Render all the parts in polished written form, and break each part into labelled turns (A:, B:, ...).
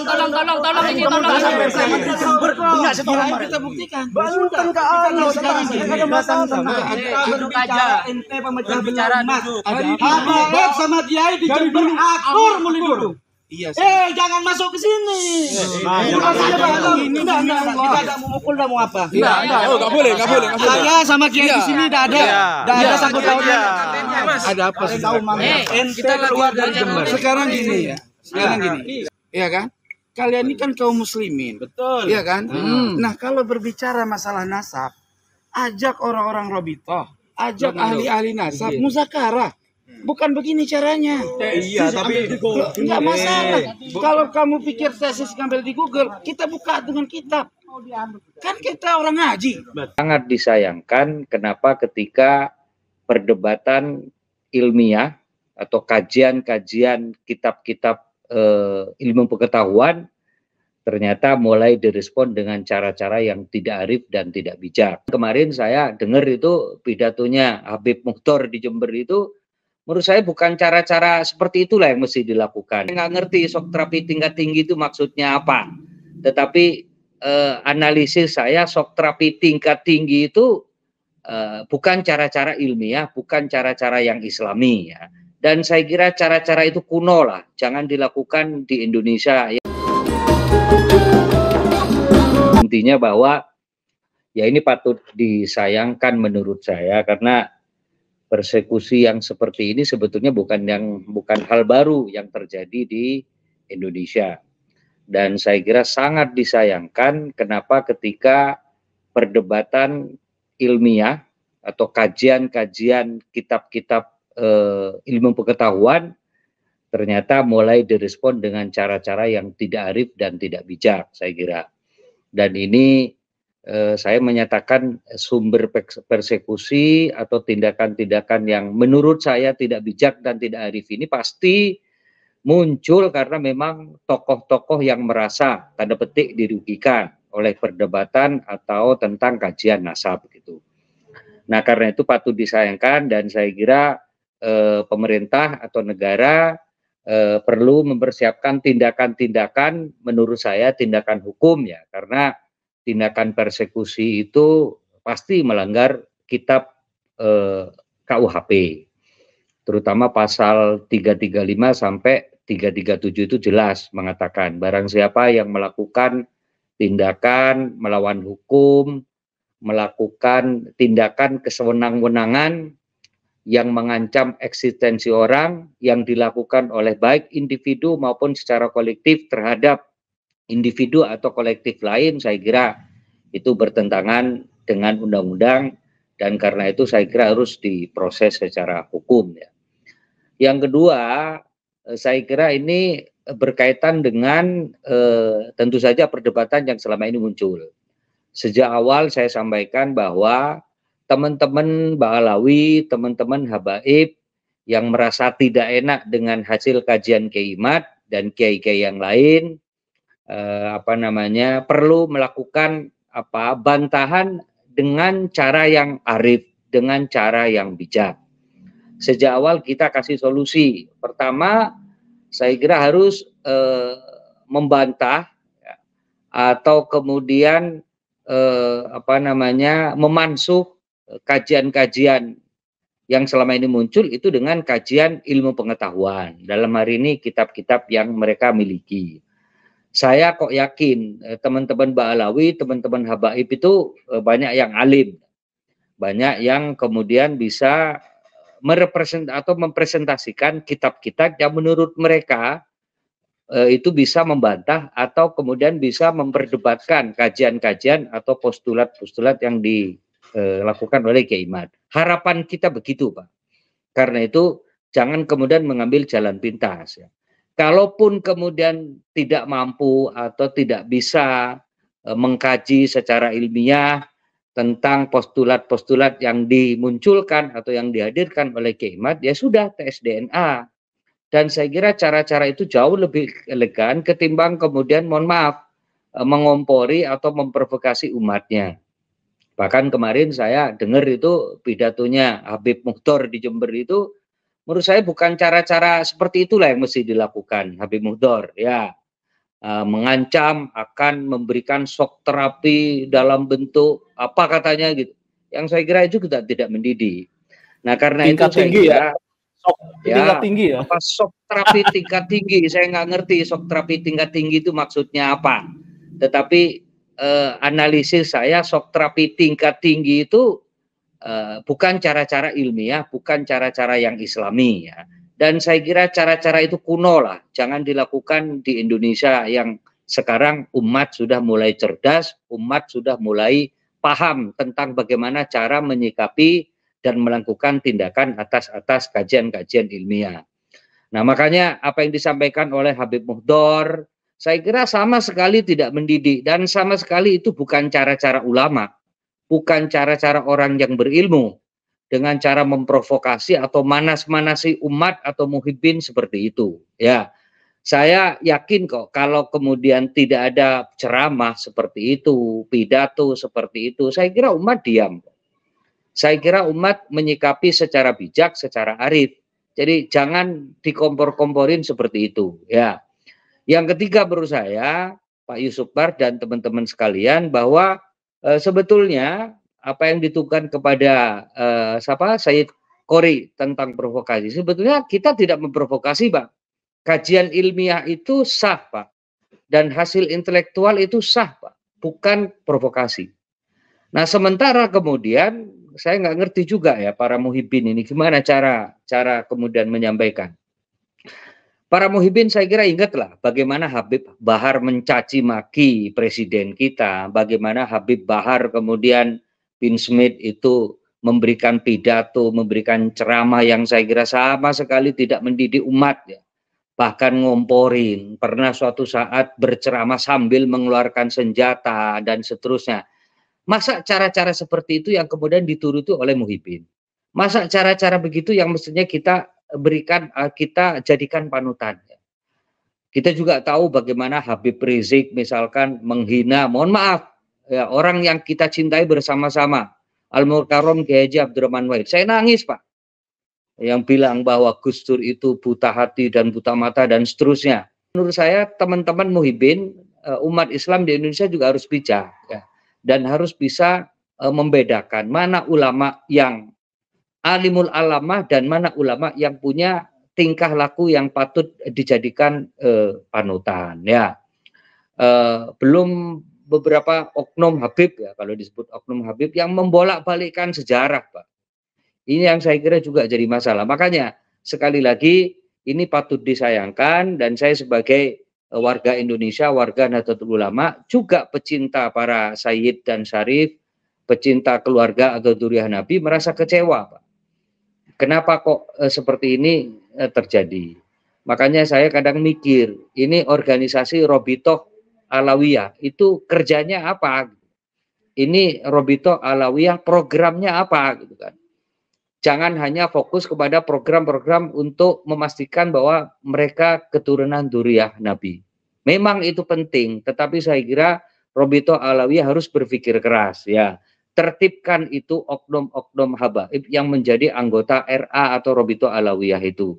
A: tolong ini tolong.
B: Enggak setoran kita buktikan. Banten ke anu sekarang ada masalah.
A: Duduk aja.
B: Ente pemecah
A: Bicara
B: belah.
A: duduk.
B: Habib sama Kiai di Jember akur muli dulu.
C: Iya.
B: Jangan masuk ke sini. Enggak, kita enggak mau mukul, enggak mau apa.
C: Enggak boleh.
B: Saya sama Kiai di sini enggak ada. Enggak ada sangkut pautnya.
C: Ada apa sih?
B: Ente keluar dari Jember. Sekarang gini ya. Iya kan? Kalian ini kan kaum muslimin. Betul. Iya kan? Nah, kalau berbicara masalah nasab, ajak orang-orang Robitoh, ajak ahli-ahli nasab, muzakarah. Bukan begini caranya.
C: Iya, tapi
B: enggak masalah. Kalau kamu pikir tesis ngambil di Google, kita buka dengan kitab. Kan kita orang ngaji.
D: Sangat disayangkan kenapa ketika perdebatan ilmiah atau kajian-kajian kitab-kitab ilmu pengetahuan ternyata mulai direspon dengan cara-cara yang tidak arif dan tidak bijak. Kemarin saya dengar itu pidatonya Habib Mukhtar di Jember itu, menurut saya bukan cara-cara seperti itulah yang mesti dilakukan. Nggak ngerti shock terapi tingkat tinggi itu maksudnya apa. Tetapi analisis saya shock terapi tingkat tinggi itu bukan cara-cara ilmiah, bukan cara-cara yang islami ya. Dan saya kira cara-cara itu kuno lah, jangan dilakukan di Indonesia. Intinya bahwa ya ini patut disayangkan menurut saya, karena persekusi yang seperti ini sebetulnya bukan hal baru yang terjadi di Indonesia. Dan saya kira sangat disayangkan kenapa ketika perdebatan ilmiah atau kajian-kajian kitab-kitab ilmu pengetahuan ternyata mulai direspon dengan cara-cara yang tidak arif dan tidak bijak, saya kira. Dan ini saya menyatakan sumber persekusi atau tindakan-tindakan yang menurut saya tidak bijak dan tidak arif ini pasti muncul karena memang tokoh-tokoh yang merasa tanda petik dirugikan oleh perdebatan atau tentang kajian nasab gitu. Nah, karena itu patut disayangkan, dan saya kira pemerintah atau negara perlu mempersiapkan tindakan-tindakan, menurut saya tindakan hukum ya, karena tindakan persekusi itu pasti melanggar kitab KUHP, terutama pasal 335 sampai 337 itu jelas mengatakan barang siapa yang melakukan tindakan melawan hukum, melakukan tindakan kesewenang-wenangan yang mengancam eksistensi orang yang dilakukan oleh baik individu maupun secara kolektif terhadap individu atau kolektif lain, saya kira itu bertentangan dengan undang-undang, dan karena itu saya kira harus diproses secara hukum ya. Yang kedua, saya kira ini berkaitan dengan tentu saja perdebatan yang selama ini muncul. Sejak awal saya sampaikan bahwa teman-teman Ba'alawi, teman-teman habaib yang merasa tidak enak dengan hasil kajian Kiai Imad dan kiai-kiai yang lain, perlu melakukan bantahan dengan cara yang arif, dengan cara yang bijak. Sejak awal kita kasih solusi. Pertama, saya kira harus membantah ya, atau kemudian memansuh kajian-kajian yang selama ini muncul itu dengan kajian ilmu pengetahuan. Dalam hari ini kitab-kitab yang mereka miliki. Saya kok yakin teman-teman Ba'alawi, teman-teman habaib itu banyak yang alim. Banyak yang kemudian bisa mempresentasikan kitab-kitab yang menurut mereka itu bisa membantah atau kemudian bisa memperdebatkan kajian-kajian atau postulat-postulat yang dilakukan oleh Kiai Imad. Harapan kita begitu, Pak. Karena itu jangan kemudian mengambil jalan pintas ya. Kalaupun kemudian tidak mampu atau tidak bisa mengkaji secara ilmiah tentang postulat-postulat yang dimunculkan atau yang dihadirkan oleh Kiai Imad, ya sudah tes DNA. Dan saya kira cara-cara itu jauh lebih elegan ketimbang kemudian mohon maaf mengompori atau memprovokasi umatnya. Bahkan kemarin saya dengar itu pidatonya Habib Mukhtar di Jember itu, menurut saya bukan cara-cara seperti itulah yang mesti dilakukan Habib Mukhtar ya. mengancam akan memberikan shock terapi dalam bentuk apa katanya gitu. Yang saya kira itu tidak mendidik. Nah karena
C: Tingkat
D: itu saya
C: tinggi
D: kira
C: tingkat tinggi ya.
D: apa shock terapi tingkat tinggi, saya nggak ngerti shock terapi tingkat tinggi itu maksudnya apa. Tetapi analisis saya shock terapi tingkat tinggi itu bukan cara-cara ilmiah, bukan cara-cara yang islami ya. Dan saya kira cara-cara itu kuno lah, jangan dilakukan di Indonesia yang sekarang umat sudah mulai cerdas, umat sudah mulai paham tentang bagaimana cara menyikapi dan melakukan tindakan atas kajian-kajian ilmiah. Nah makanya apa yang disampaikan oleh Habib Muhdor, saya kira sama sekali tidak mendidik dan sama sekali itu bukan cara-cara ulama, bukan cara-cara orang yang berilmu dengan cara memprovokasi atau manas-manasi umat atau muhibbin seperti itu. Ya, saya yakin kok kalau kemudian tidak ada ceramah seperti itu, pidato seperti itu, saya kira umat diam. Saya kira umat menyikapi secara bijak, secara arif. Jadi jangan dikompor-komporin seperti itu. Ya. Yang ketiga menurut saya, Pak Yusuf Bar dan teman-teman sekalian, bahwa sebetulnya apa yang ditukan kepada Sayyid Qori tentang provokasi, sebetulnya kita tidak memprovokasi, Pak. Kajian ilmiah itu sah, Pak. Dan hasil intelektual itu sah, Pak. Bukan provokasi. Nah, sementara kemudian saya nggak ngerti juga ya para muhibbin ini gimana cara kemudian menyampaikan. Para muhibbin saya kira ingatlah bagaimana Habib Bahar mencaci maki presiden kita, bagaimana Habib Bahar kemudian bin Smith itu memberikan pidato, memberikan ceramah yang saya kira sama sekali tidak mendidik umat ya. Bahkan ngomporin, pernah suatu saat berceramah sambil mengeluarkan senjata dan seterusnya. Masa cara-cara seperti itu yang kemudian dituruti oleh muhibbin? Masa cara-cara begitu yang mestinya kita berikan, kita jadikan panutan. Kita juga tahu bagaimana Habib Rizik misalkan menghina, mohon maaf, ya, orang yang kita cintai bersama-sama, Al-Mukarram Kiai Haji Abdurrahman Wahid. Saya nangis, Pak. Yang bilang bahwa Gus Dur itu buta hati dan buta mata dan seterusnya. Menurut saya teman-teman muhibbin, umat Islam di Indonesia juga harus bijak ya, dan harus bisa membedakan mana ulama yang alimul alamah dan mana ulama yang punya tingkah laku yang patut dijadikan panutan ya. Belum beberapa oknum Habib ya, kalau disebut oknum Habib yang membolak-balikkan sejarah, Pak. Ini yang saya kira juga jadi masalah. Makanya sekali lagi ini patut disayangkan dan saya sebagai warga Indonesia, warga Nahdlatul Ulama, juga pecinta para sayyid dan syarif, pecinta keluarga atau dzurriyyah Nabi merasa kecewa, Pak. Kenapa kok seperti ini terjadi? Makanya saya kadang mikir, ini organisasi Robitoh Alawiyah itu kerjanya apa? Ini Robitoh Alawiyah programnya apa gitu kan? Jangan hanya fokus kepada program-program untuk memastikan bahwa mereka keturunan dzurriyyah Nabi. Memang itu penting, tetapi saya kira Robitoh Alawiyah harus berpikir keras ya. Tertibkan itu oknum-oknum habaib yang menjadi anggota RA atau Robitoh Alawiyah itu.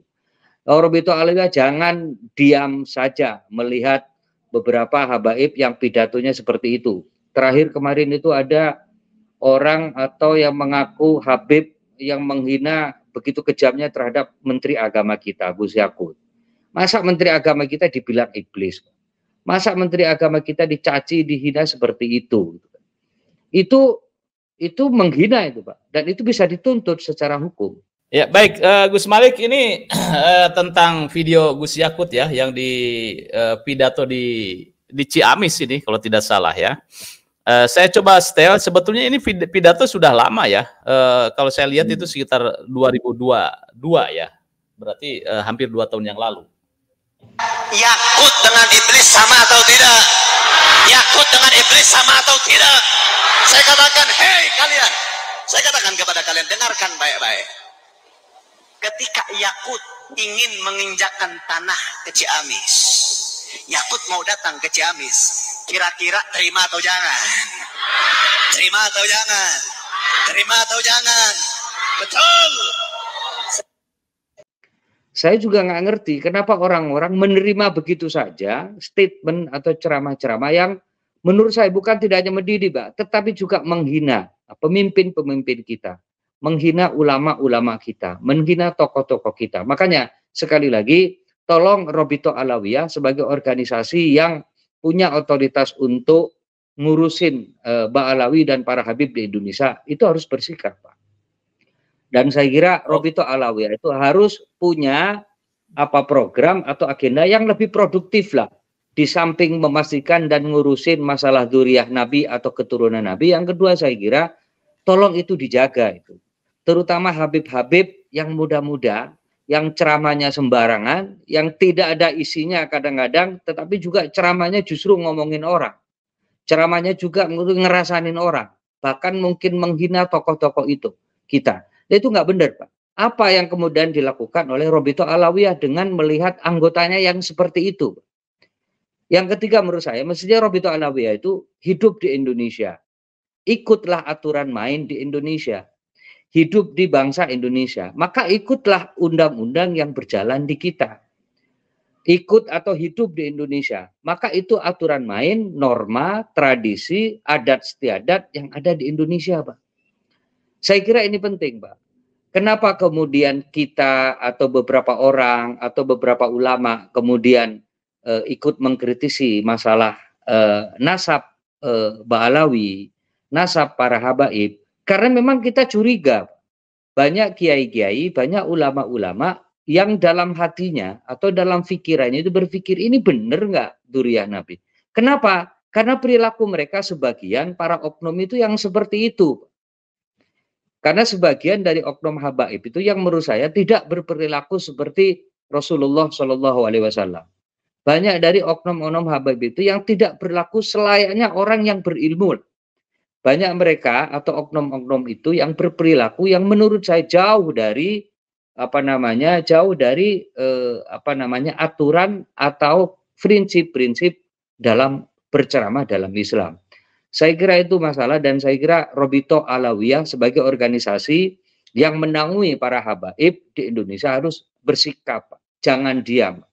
D: Robitoh Alawiyah jangan diam saja melihat beberapa habaib yang pidatonya seperti itu. Terakhir kemarin itu ada orang atau yang mengaku habib yang menghina begitu kejamnya terhadap Menteri Agama kita, Gus Yakut. Masa Menteri Agama kita dibilang iblis? Masa Menteri Agama kita dicaci, dihina seperti itu? Itu menghina itu, Pak. Dan itu bisa dituntut secara hukum.
A: Ya, baik, Gus Malik, ini tentang video Gus Yakut ya, yang di pidato di Ciamis ini, kalau tidak salah ya. Saya coba setel, sebetulnya ini pidato sudah lama ya. Kalau saya lihat itu sekitar 2022 ya. Berarti hampir 2 tahun yang lalu.
E: Yakut dengan iblis sama atau tidak? Yakut dengan iblis sama atau tidak? Saya katakan, hei kalian. Saya katakan kepada kalian, dengarkan baik-baik. Ketika Yakut ingin menginjakkan tanah ke Ciamis, Yakut mau datang ke Ciamis, kira-kira terima atau jangan? Terima atau jangan? Terima atau jangan? Betul.
D: saya juga nggak ngerti kenapa orang-orang menerima begitu saja statement atau ceramah-ceramah yang menurut saya bukan tidak hanya mendidik, Pak, tetapi juga menghina pemimpin-pemimpin kita, menghina ulama-ulama kita, menghina tokoh-tokoh kita. Makanya sekali lagi, tolong Robito Alawiyah sebagai organisasi yang punya otoritas untuk ngurusin Ba'alawi dan para Habib di Indonesia, itu harus bersikap, Pak. Dan saya kira Robito Alawiyah itu harus punya program atau agenda yang lebih produktif lah. Di samping memastikan dan ngurusin masalah dzurriyyah Nabi atau keturunan Nabi, yang kedua saya kira tolong itu dijaga itu. Terutama Habib-Habib yang muda-muda, yang ceramahnya sembarangan, yang tidak ada isinya kadang-kadang, tetapi juga ceramahnya justru ngomongin orang. Ceramahnya juga ngerasanin orang, bahkan mungkin menghina tokoh-tokoh itu kita. Itu nggak benar, Pak. Apa yang kemudian dilakukan oleh Robito Alawiyah dengan melihat anggotanya yang seperti itu? Yang ketiga menurut saya, mestinya Robito Alawiyah itu hidup di Indonesia. Ikutlah aturan main di Indonesia. Hidup di bangsa Indonesia. Maka ikutlah undang-undang yang berjalan di kita. Ikut atau hidup di Indonesia. Maka itu aturan main, norma, tradisi, adat istiadat yang ada di Indonesia, Pak. Saya kira ini penting, Pak. Kenapa kemudian kita atau beberapa orang atau beberapa ulama kemudian ikut mengkritisi masalah nasab Ba'alawi, nasab para habaib? Karena memang kita curiga banyak kiai-kiai, banyak ulama-ulama yang dalam hatinya atau dalam pikirannya itu berpikir ini benar nggak dzurriyyah Nabi? Kenapa? Karena perilaku mereka sebagian para oknum itu yang seperti itu. Karena sebagian dari oknum habaib itu yang menurut saya tidak berperilaku seperti Rasulullah Shallallahu Alaihi Wasallam. Banyak dari oknum-oknum habaib itu yang tidak berlaku selayaknya orang yang berilmu. Banyak mereka atau oknum-oknum itu yang berperilaku yang menurut saya jauh dari aturan atau prinsip-prinsip dalam berceramah dalam Islam. Saya kira itu masalah, dan saya kira Robito Alawiyah sebagai organisasi yang menaungi para habaib di Indonesia harus bersikap, jangan diam.